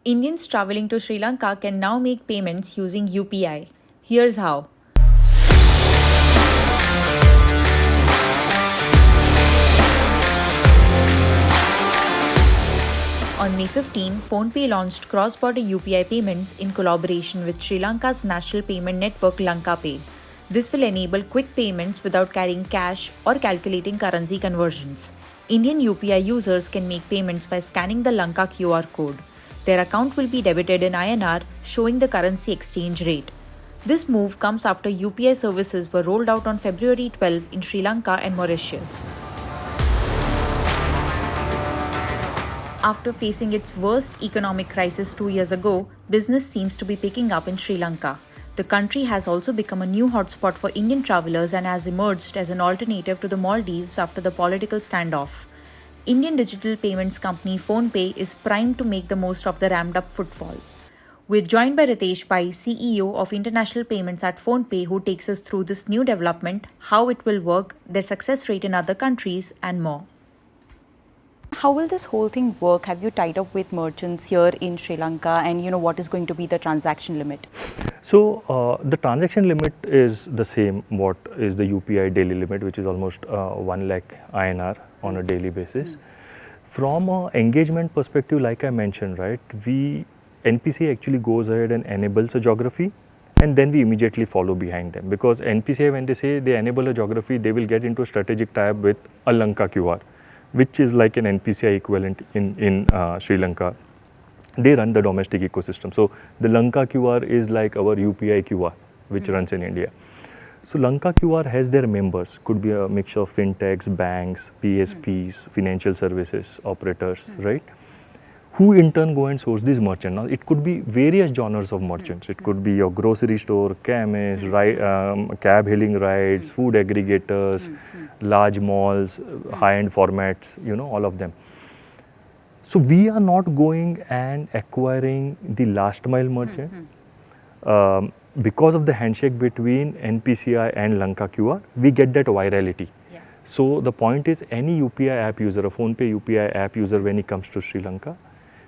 Indians traveling to Sri Lanka can now make payments using UPI. Here's how. On May 15, PhonePe launched cross-border UPI payments in collaboration with Sri Lanka's national payment network LankaPay. This will enable quick payments without carrying cash or calculating currency conversions. Indian UPI users can make payments by scanning the Lanka QR code. Their account will be debited in INR, showing the currency exchange rate. This move comes after UPI services were rolled out on February 12 in Sri Lanka and Mauritius. After facing its worst economic crisis 2 years ago, business seems to be picking up in Sri Lanka. The country has also become a new hotspot for Indian travelers and has emerged as an alternative to the Maldives after the political standoff. Indian digital payments company PhonePe is primed to make the most of the ramped up footfall. We're joined by Ritesh Pai, CEO of International Payments at PhonePe, who takes us through this new development, how it will work, their success rate in other countries, and more. How will this whole thing work? Have you tied up with merchants here in Sri Lanka, and what is going to be the transaction limit? So the transaction limit is the same what is the UPI daily limit, which is almost 1 lakh INR on a daily basis. From an engagement perspective, like I mentioned, right, NPCI actually goes ahead and enables a geography, and then we immediately follow behind them, because NPCI, when they say they enable a geography, they will get into a strategic tie-up with a Lanka QR, which is like an NPCI equivalent in Sri Lanka. They run the domestic ecosystem. So the Lanka QR is like our UPI QR, which runs in India. So Lanka QR has their members, could be a mixture of fintechs, banks, PSPs, financial services operators, right? Who in turn go and source these merchants. Now it could be various genres of merchants. It could be your grocery store, chemist, cab hailing rides, food aggregators, large malls, high-end formats, all of them. So we are not going and acquiring the last mile merchant. Because of the handshake between NPCI and Lanka QR, we get that virality. Yeah. So the point is, any UPI app user, a PhonePe UPI app user, when he comes to Sri Lanka,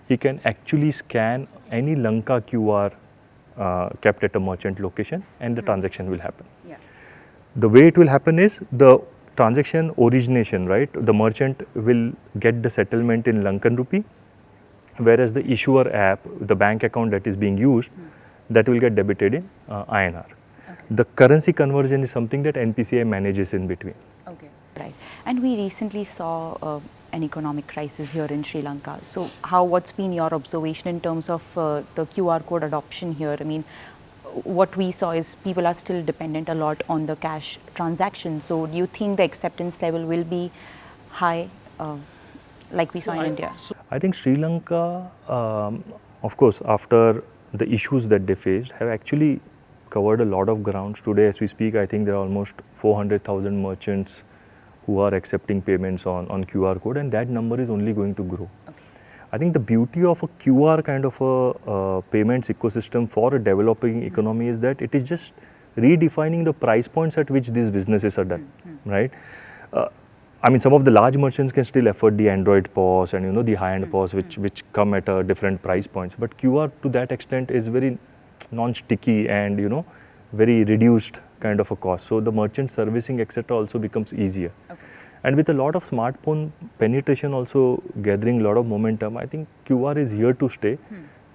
he can actually scan any Lanka QR kept at a merchant location, and the transaction will happen. Yeah. The way it will happen is, the transaction origination, right? The merchant will get the settlement in Lankan rupee, whereas the issuer app, the bank account that is being used, that will get debited in INR. Okay. The currency conversion is something that NPCI manages in between. Okay. Right. And we recently saw an economic crisis here in Sri Lanka. So what's been your observation in terms of the QR code adoption here? I mean, what we saw is people are still dependent a lot on the cash transaction. So do you think the acceptance level will be high like we saw in India? I think Sri Lanka, of course, after the issues that they faced, have actually covered a lot of grounds. Today, as we speak, I think there are almost 400,000 merchants who are accepting payments on QR code, and that number is only going to grow. Okay. I think the beauty of a QR kind of a payments ecosystem for a developing economy is that it is just redefining the price points at which these businesses are done, right? I mean, some of the large merchants can still afford the Android POS and the high-end POS which come at a different price points. But QR to that extent is very non-sticky and very reduced kind of a cost. So the merchant servicing etc. also becomes easier. Okay. And with a lot of smartphone penetration also gathering a lot of momentum, I think QR is here to stay.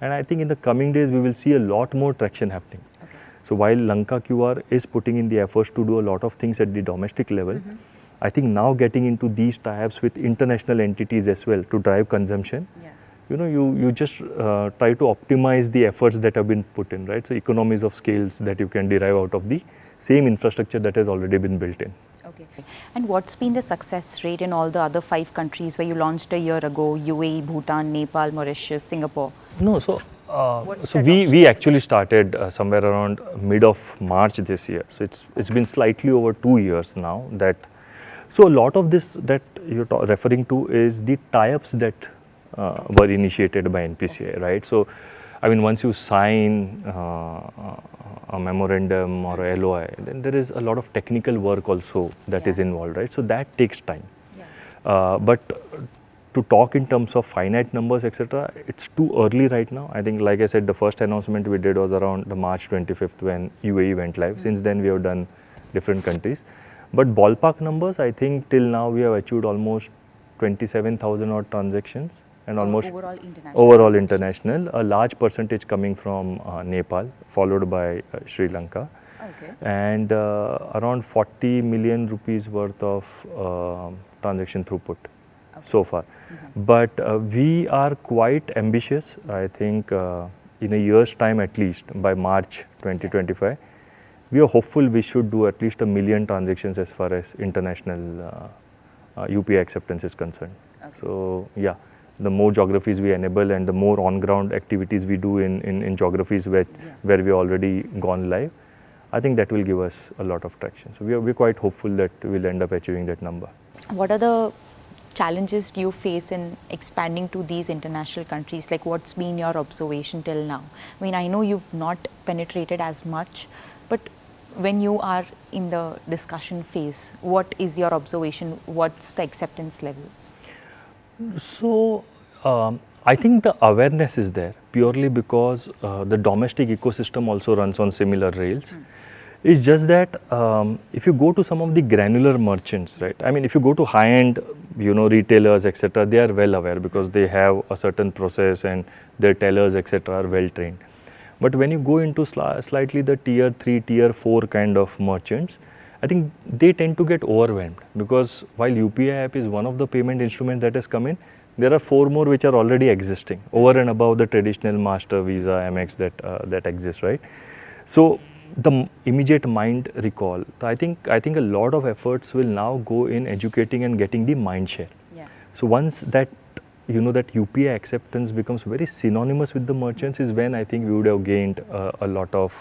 And I think in the coming days we will see a lot more traction happening. Okay. So while Lanka QR is putting in the efforts to do a lot of things at the domestic level, I think now getting into these tie-ups with international entities as well to drive consumption, you just try to optimize the efforts that have been put in, right? So economies of scales that you can derive out of the same infrastructure that has already been built in. Okay. And what's been the success rate in all the other 5 countries where you launched a year ago? UAE, Bhutan, Nepal, Mauritius, Singapore? No, so we actually started somewhere around mid of March this year. So it's been slightly over 2 years now that. So a lot of this that you're referring to is the tie-ups that were initiated by NPCI, right? So, I mean, once you sign a memorandum or a LOI, then there is a lot of technical work also that is involved, right? So that takes time. But to talk in terms of finite numbers, etc., it's too early right now. I think, like I said, the first announcement we did was around the March 25th when UAE went live. Since then, we have done different countries. But ballpark numbers, I think till now we have achieved almost 27,000 odd transactions and almost overall international. A large percentage coming from Nepal, followed by Sri Lanka. Okay. And around 40 million rupees worth of transaction throughput so far. But we are quite ambitious. I think in a year's time at least, by March 2025, we are hopeful we should do at least 1 million transactions as far as international UPI acceptance is concerned. So yeah, the more geographies we enable and the more on-ground activities we do in geographies where we already gone live, I think that will give us a lot of traction. So we're quite hopeful that we'll end up achieving that number. What are the challenges do you face in expanding to these international countries? Like, what's been your observation till now? I mean, I know you've not penetrated as much, but when you are in the discussion phase, what is your observation? What's the acceptance level? So I think the awareness is there purely because the domestic ecosystem also runs on similar rails. It's just that if you go to some of the granular merchants, right? I mean, if you go to high-end, retailers, etc., they are well aware because they have a certain process and their tellers, etc., are well trained. But when you go into slightly the tier 3, tier 4 kind of merchants, I think they tend to get overwhelmed because while UPI app is one of the payment instruments that has come in, there are 4 more which are already existing over and above the traditional Master, Visa, Amex that exists, right? So the immediate mind recall. I think a lot of efforts will now go in educating and getting the mind share. Yeah. So once that that UPI acceptance becomes very synonymous with the merchants is when I think we would have gained a lot of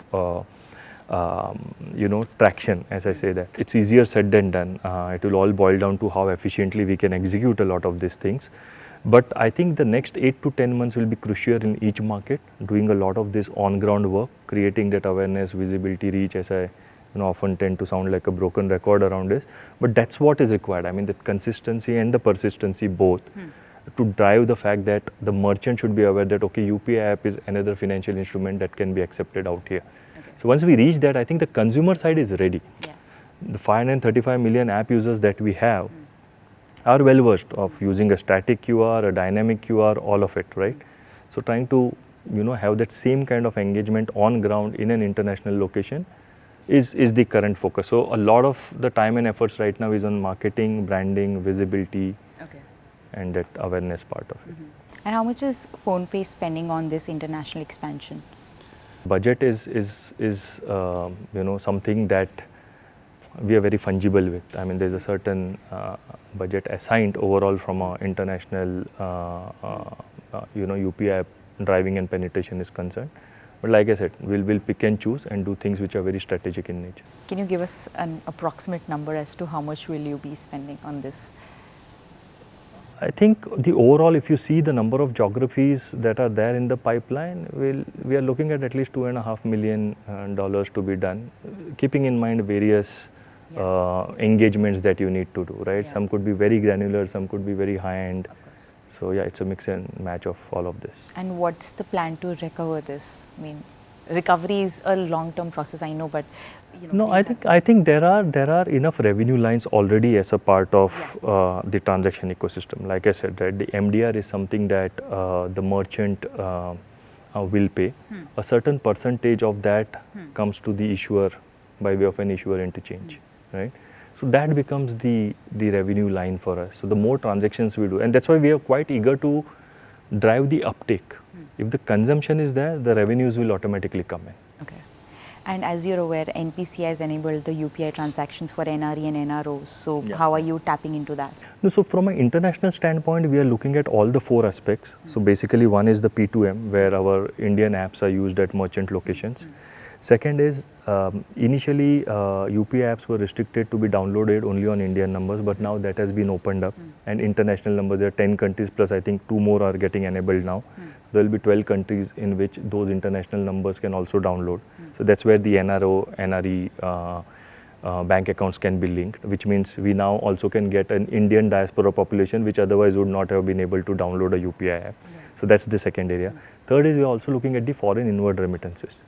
traction, as I say that. It's easier said than done. It will all boil down to how efficiently we can execute a lot of these things. But I think the next 8 to 10 months will be crucial in each market, doing a lot of this on-ground work, creating that awareness, visibility, reach, as I often tend to sound like a broken record around this. But that's what is required. I mean, the consistency and the persistency both to drive the fact that the merchant should be aware that, okay, UPI app is another financial instrument that can be accepted out here. Okay. So once we reach that, I think the consumer side is ready. Yeah. The 535 million app users that we have are well versed of using a static QR, a dynamic QR, all of it, right? So trying to, have that same kind of engagement on ground in an international location is the current focus. So a lot of the time and efforts right now is on marketing, branding, visibility, and that awareness part of it. And how much is PhonePe spending on this international expansion? Budget is something that we are very fungible with. I mean, there's a certain budget assigned overall from our international, UPI driving and penetration is concerned. But like I said, we'll pick and choose and do things which are very strategic in nature. Can you give us an approximate number as to how much will you be spending on this? I think the overall, if you see the number of geographies that are there in the pipeline, we are looking at least $2.5 million to be done, keeping in mind various engagements that you need to do, right? Yeah. Some could be very granular, some could be very high-end. Of course. So yeah, it's a mix and match of all of this. And what's the plan to recover this? I mean, recovery is a long-term process, I know, but No, I think there are enough revenue lines already as a part of the transaction ecosystem. Like I said, right, the MDR is something that the merchant will pay. A certain percentage of that comes to the issuer by way of an issuer interchange, right? So that becomes the revenue line for us. So the more transactions we do, and that's why we are quite eager to drive the uptake. If the consumption is there, the revenues will automatically come in. Okay. And as you're aware, NPCI has enabled the UPI transactions for NRE and NROs. So how are you tapping into that? No, so from an international standpoint, we are looking at all the 4 aspects. So basically one is the P2M, where our Indian apps are used at merchant locations. Second is initially UPI apps were restricted to be downloaded only on Indian numbers, but now that has been opened up and international numbers, there are 10 countries plus I think 2 more are getting enabled now. There will be 12 countries in which those international numbers can also download. So that's where the NRO, NRE bank accounts can be linked, which means we now also can get an Indian diaspora population which otherwise would not have been able to download a UPI app. So that's the second area. Third is we are also looking at the foreign inward remittances.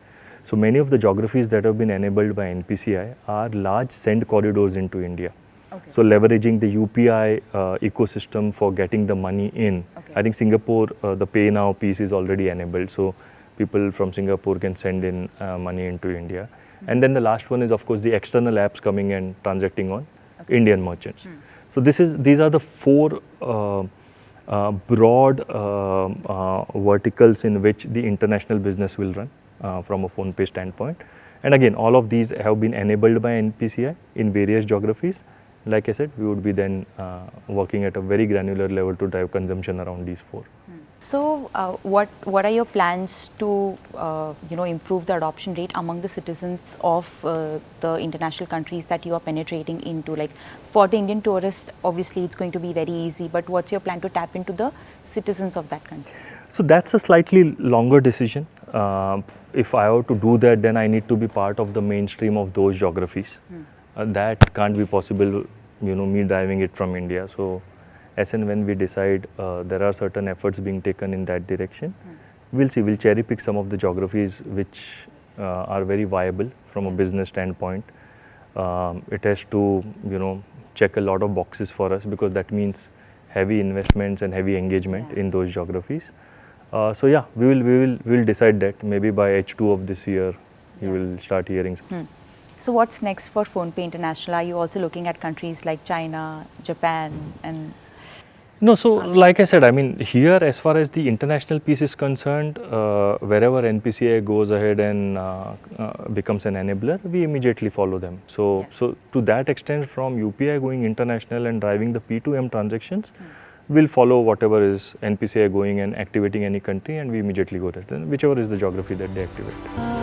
So many of the geographies that have been enabled by NPCI are large send corridors into India. Okay. So leveraging the UPI ecosystem for getting the money in. Okay. I think Singapore, the pay now piece is already enabled. So people from Singapore can send in money into India. And then the last one is of course the external apps coming and transacting on Indian merchants. So these are the four broad verticals in which the international business will run from a PhonePe standpoint. And again, all of these have been enabled by NPCI in various geographies. Like I said, we would be then working at a very granular level to drive consumption around these four. So, what are your plans to improve the adoption rate among the citizens of the international countries that you are penetrating into? Like for the Indian tourists, obviously it's going to be very easy. But what's your plan to tap into the citizens of that country? So that's a slightly longer decision. If I were to do that, then I need to be part of the mainstream of those geographies. That can't be possible, me driving it from India. So as and when we decide there are certain efforts being taken in that direction, we'll see. We'll cherry pick some of the geographies which are very viable from a business standpoint. It has to, check a lot of boxes for us because that means heavy investments and heavy engagement in those geographies. So yeah, we will decide that maybe by H2 of this year, you will start hearing. So what's next for PhonePe International? Are you also looking at countries like China, Japan, and? No, so like I said, I mean, here as far as the international piece is concerned, wherever NPCI goes ahead and becomes an enabler, we immediately follow them. So to that extent, from UPI going international and driving the P2M transactions, we'll follow whatever is NPCI going and activating any country, and we immediately go there, whichever is the geography that they activate.